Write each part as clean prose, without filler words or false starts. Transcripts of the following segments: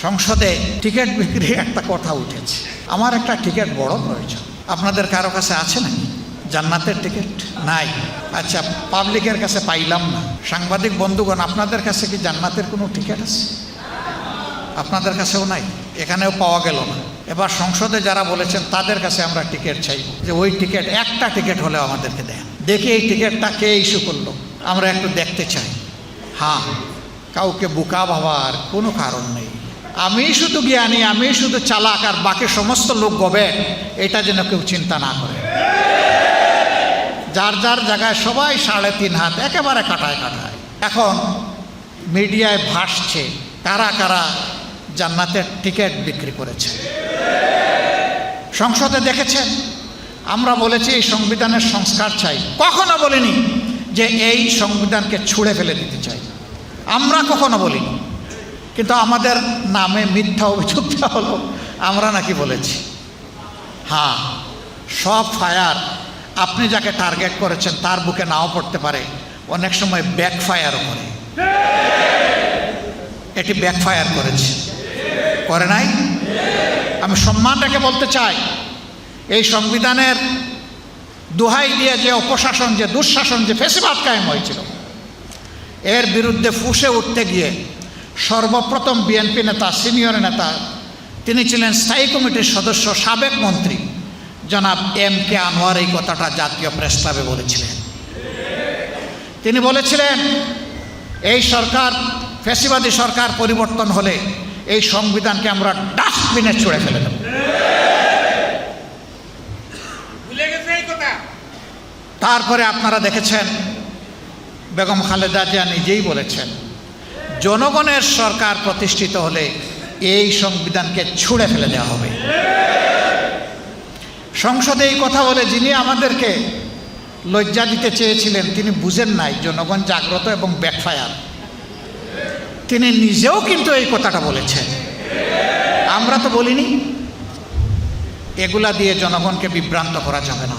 সংসদে টিকিট বিক্রির একটা কথা উঠেছে। আমার একটা টিকিট বড় প্রয়োজন। আপনাদের কারো কাছে আছে নাকি জান্নাতের টিকিট? নাই। আচ্ছা, পাবলিকের কাছে পাইলাম না। সাংবাদিক বন্ধুগণ, আপনাদের কাছে কি জান্নাতের কোনো টিকিট আছে? আপনাদের কাছেও নাই, এখানেও পাওয়া গেল না। এবার সংসদে যারা বলেছেন তাদের কাছে আমরা টিকিট চাইব, যে ওই টিকিট, একটা টিকিট হলেও আমাদেরকে দেন। দেখি এই টিকিটটা কে ইস্যু করলো, আমরা একটু দেখতে চাই। হ্যাঁ, কাউকে বোকা ভাবার কোনো কারণ নেই। আমি শুধু জ্ঞানী, আমি শুধু চালাক, আর বাকি সমস্ত লোক গবে, এটা যেন কেউ চিন্তা না করে। যার যার জায়গায় সবাই 3.5 হাত একেবারে কাটায় কাটায়। এখন মিডিয়ায় ভাসছে কারা কারা জান্নাতের টিকিট বিক্রি করেছে। সংসদে দেখেছেন, আমরা বলেছি এই সংবিধানের সংস্কার চাই, কখনো বলিনি যে এই সংবিধানকে ছুঁড়ে ফেলে দিতে চাই, আমরা কখনো বলিনি। কিন্তু আমাদের নামে মিথ্যা অভিযোগটা হলো আমরা নাকি বলেছি। হ্যাঁ, সব ফায়ার আপনি যাকে টার্গেট করেছেন তার বুকে নাও পড়তে পারে, অনেক সময় ব্যাকফায়ারও করে। এটি ব্যাকফায়ার করেছে, করে নাই? আমি সম্মান রেখে বলতে চাই, এই সংবিধানের দোহাই দিয়ে যে অপশাসন, যে দুঃশাসন, যে ফ্যাসিবাদ কায়েম হয়েছিল, এর বিরুদ্ধে ফুঁসে উঠতে গিয়ে সর্বপ্রথম বিএনপি নেতা, সিনিয়র নেতা, তিনি ছিলেন স্থায়ী কমিটির সদস্য, সাবেক মন্ত্রী জনাব M.K. আনোয়ার এই কথাটা জাতীয় প্রেস ক্লাবে বলেছিলেন। তিনি বলেছিলেন, এই সরকার, ফ্যাসিবাদী সরকার পরিবর্তন হলে এই সংবিধানকে আমরা ডাস্টবিনে ছুঁড়ে ফেলে দেব। তারপরে আপনারা দেখেছেন, বেগম খালেদা জিয়া নিজেই বলেছেন, জনগণের সরকার প্রতিষ্ঠিত হলে এই সংবিধানকে ছুঁড়ে ফেলে দেওয়া হবে। সংসদে এই কথা বলে যিনি আমাদেরকে লজ্জা দিতে চেয়েছিলেন, তিনি বুঝেন নাই জনগণ জাগ্রত এবং ব্যাকফায়ার। তিনি নিজেও কিন্তু এই কথাটা বলেছেন, আমরা তো বলিনি। এগুলা দিয়ে জনগণকে বিভ্রান্ত করা যাবে না।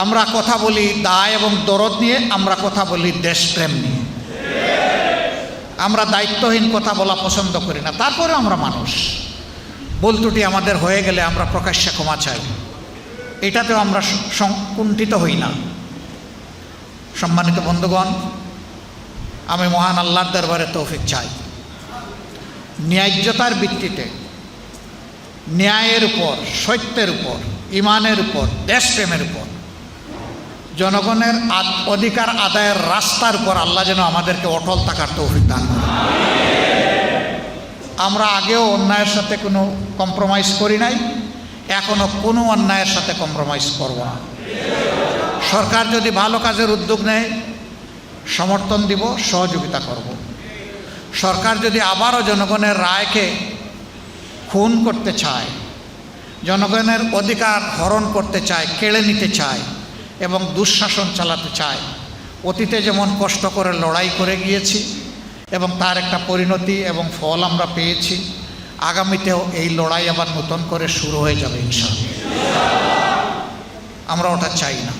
আমরা কথা বলি দায় এবং দরদ নিয়ে, আমরা কথা বলি দেশপ্রেম নিয়ে। আমরা দায়িত্বহীন কথা বলা পছন্দ করি না। তারপরে আমরা মানুষ, ভুল ত্রুটি আমাদের হয়ে গেলে আমরা প্রকাশ্যে ক্ষমা চাই, এটাতেও আমরা কুণ্ঠিত হই না। সম্মানিত বন্ধুগণ, আমি মহান আল্লাহর দরবারে তৌফিক চাই, ন্যায্যতার ভিত্তিতে, ন্যায়ের উপর, সত্যের উপর, ইমানের উপর, দেশপ্রেমের উপর, জনগণের অধিকার আদায়ের রাস্তার উপর আল্লাহ যেন আমাদেরকে অটল থাকার তৌফিক দান করেন। আমরা আগেও অন্যায়ের সাথে কোনো কম্প্রোমাইজ করি নাই, এখনও কোনো অন্যায়ের সাথে কম্প্রোমাইজ করব না। সরকার যদি ভালো কাজের উদ্যোগ নেয়, সমর্থন দিব, সহযোগিতা করব। সরকার যদি আবারও জনগণের রায়কে খুন করতে চায়, জনগণের অধিকার হরণ করতে চায়, কেড়ে নিতে চায় এবং দুঃশাসন চালাতে চায়, অতীতে যেমন কষ্ট করে লড়াই করে গিয়েছি এবং তার একটা পরিণতি এবং ফল আমরা পেয়েছি, আগামীতেও এই লড়াই আবার নতুন করে শুরু হয়ে যাবে ইনশাআল্লাহ। আমরা ওটা চাই না।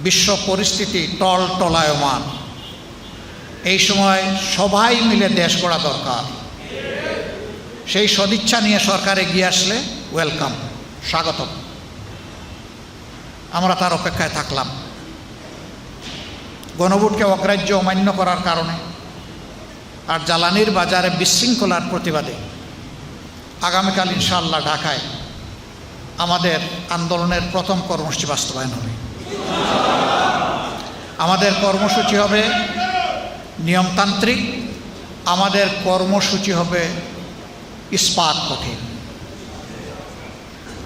বিশ্ব পরিস্থিতি টলটলায়মান, এই সময় সবাই মিলে দেশ গড়া দরকার। সেই সদিচ্ছা নিয়ে সরকার এগিয়ে আসলে ওয়েলকাম, স্বাগতম। আমরা তার অপেক্ষায় থাকলাম। গণভোটকে অগ্রাহ্য অমান্য করার কারণে আর জ্বালানির বাজারে বিশৃঙ্খলার প্রতিবাদে আগামীকাল ইনশাআল্লাহ ঢাকায় আমাদের আন্দোলনের প্রথম কর্মসূচি বাস্তবায়ন হবে। আমাদের কর্মসূচি হবে নিয়মতান্ত্রিক, আমাদের কর্মসূচি হবে ইস্পাত কঠিন।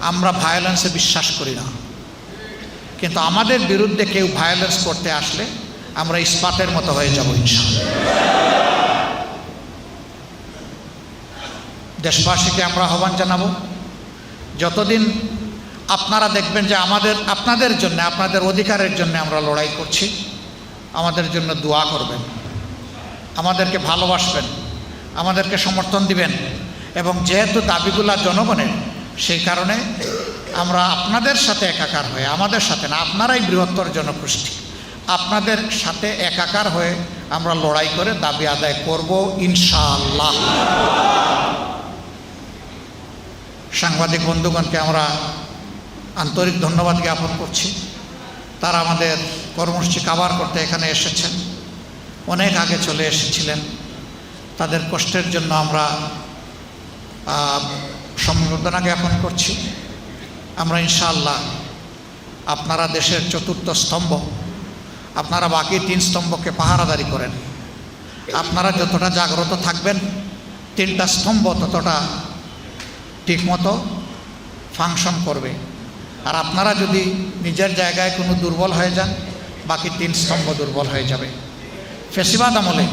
আমরা ভায়োলেন্সে বিশ্বাস করি না, কিন্তু আমাদের বিরুদ্ধে কেউ ভায়োলেন্স করতে আসলে আমরা ইস্পাতের মতো হয়ে যাব ইনশাআল্লাহ। দেশবাসীকে আমরা আহ্বান জানাবো, যতদিন আপনারা দেখবেন যে আপনাদের জন্য, আপনাদের অধিকারের জন্য আমরা লড়াই করছি, আমাদের জন্য দোয়া করবেন, আমাদেরকে ভালোবাসবেন, আমাদেরকে সমর্থন দিবেন। এবং যেহেতু দাবিগুলা জনগণের, সেই কারণে আমরা আপনাদের সাথে একাকার হয়ে, আমাদের সাথে না, আপনারাই বৃহত্তর জনগোষ্ঠী, আপনাদের সাথে একাকার হয়ে আমরা লড়াই করে দাবি আদায় করব ইনশাআল্লাহ। সাংবাদিক বন্ধুগণকে আমরা আন্তরিক ধন্যবাদ জ্ঞাপন করছি। তারা আমাদের কর্মসূচি কাভার করতে এখানে এসেছেন, অনেক আগে চলে এসেছিলেন। তাদের কষ্টের জন্য আমরা সমবেদনা জ্ঞাপন করছি। আমরা ইনশাআল্লাহ, আপনারা দেশের চতুর্থ স্তম্ভ, আপনারা বাকি 3 স্তম্ভকে পাহারাদারি করেন। আপনারা যতটা জাগ্রত থাকবেন, 3টা স্তম্ভ ততটা ঠিকমতো ফাংশন করবে। আর আপনারা যদি নিজের জায়গায় কোনো দুর্বল হয়ে যান, বাকি 3 স্তম্ভ দুর্বল হয়ে যাবে। ফ্যাসিবাদ আমলে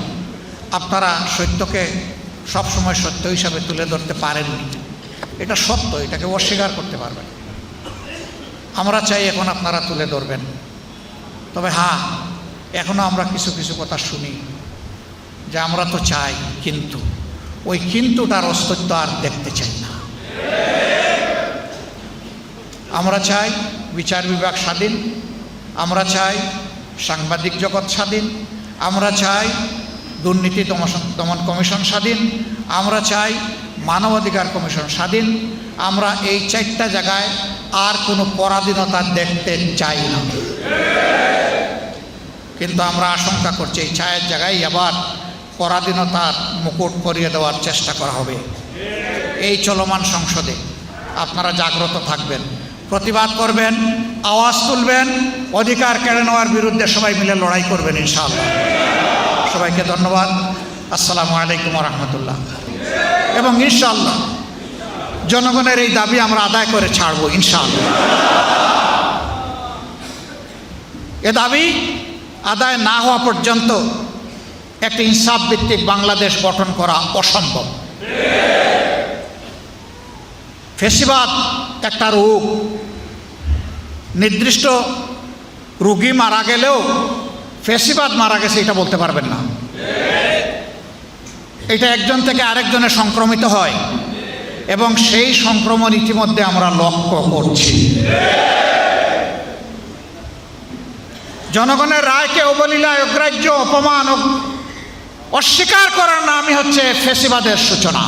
আপনারা সত্যকে সবসময় সত্য হিসাবে তুলে ধরতে পারেননি। এটা সত্য, এটাকে অস্বীকার করতে পারবেন। আমরা চাই এখন আপনারা তুলে ধরবেন। তবে হ্যাঁ, এখনও আমরা কিছু কিছু কথা শুনি যে আমরা তো চাই, কিন্তু ওই কিন্তুটার অস্তিত্ব আর দেখতে চাই না। আমরা চাই বিচার বিভাগ স্বাধীন, আমরা চাই সাংবাদিক জগৎ স্বাধীন, আমরা চাই দুর্নীতি দমন কমিশন স্বাধীন, আমরা চাই মানবাধিকার কমিশন স্বাধীন। আমরা এই 4টা জায়গায় আর কোনো পরাধীনতা দেখতে চাই না। কিন্তু আমরা আশঙ্কা করছি এই 4 জায়গায় আবার পরাধীনতার মুকুট পরিয়ে দেওয়ার চেষ্টা করা হবে। এই চলমান সংসদে আপনারা জাগ্রত থাকবেন, প্রতিবাদ করবেন, আওয়াজ তুলবেন, অধিকার কেড়ে নেওয়ার বিরুদ্ধে সবাই মিলে লড়াই করবেন ইনশাআল্লাহ। সবাইকে ধন্যবাদ। আসসালামু আলাইকুম ওয়া রাহমাতুল্লাহ। এবং ইনশাআল্লাহ জনগণের এই দাবি আমরা আদায় করে ছাড়ব ইনশাআল্লাহ। এ দাবি আদায় না হওয়া পর্যন্ত একটি ইনসাফ ভিত্তিক বাংলাদেশ গঠন করা অসম্ভব। ফ্যাসিবাদ একটা রোগ, নির্দিষ্ট রোগী মারা গেলেও ফ্যাসিবাদ মারা গেছে এটা বলতে পারবেন না। এটা একজন থেকে আরেকজনে সংক্রমিত হয় এবং সেই সংক্রমণ ইতিমধ্যে আমরা লক্ষ্য করছি। জনগণের রায়কে অবলীলায় অগ্রাহ্য, অপমান, অস্বীকার করার নামই হচ্ছে ফ্যাসিবাদের সূচনা।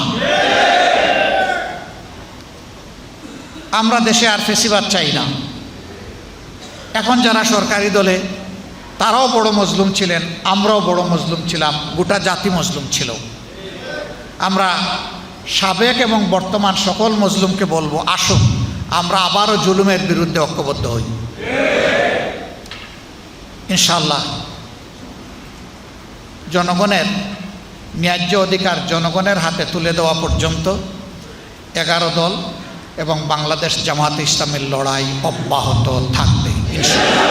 আমরা দেশে আর ফ্যাসিবাদ চাই না। এখন যারা সরকারি দলে তারাও বড় মজলুম ছিলেন, আমরাও বড় মজলুম ছিলাম, গোটা জাতি মজলুম ছিল। আমরা সাবেক এবং বর্তমান সকল মজলুমকে বলবো, আসুন আমরা আবারও জুলুমের বিরুদ্ধে ঐক্যবদ্ধ হই ইনশাআল্লাহ। জনগণের ন্যায্য অধিকার জনগণের হাতে তুলে দেওয়া পর্যন্ত 11 দল এবং বাংলাদেশ জামাত ইসলামের লড়াই অব্যাহত থাকবে ইনশাআল্লাহ।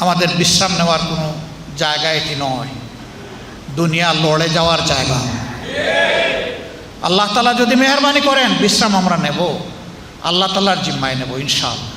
আমাদের বিশ্রাম নেওয়ার কোনো জায়গা এটি নয়, দুনিয়া লড়ে যাওয়ার জায়গা। আল্লাহ তাআলা যদি মেহেরবানি করেন বিশ্রাম আমরা নেব, আল্লাহ তাআলার জিম্মায় নেব ইনশাআল্লাহ।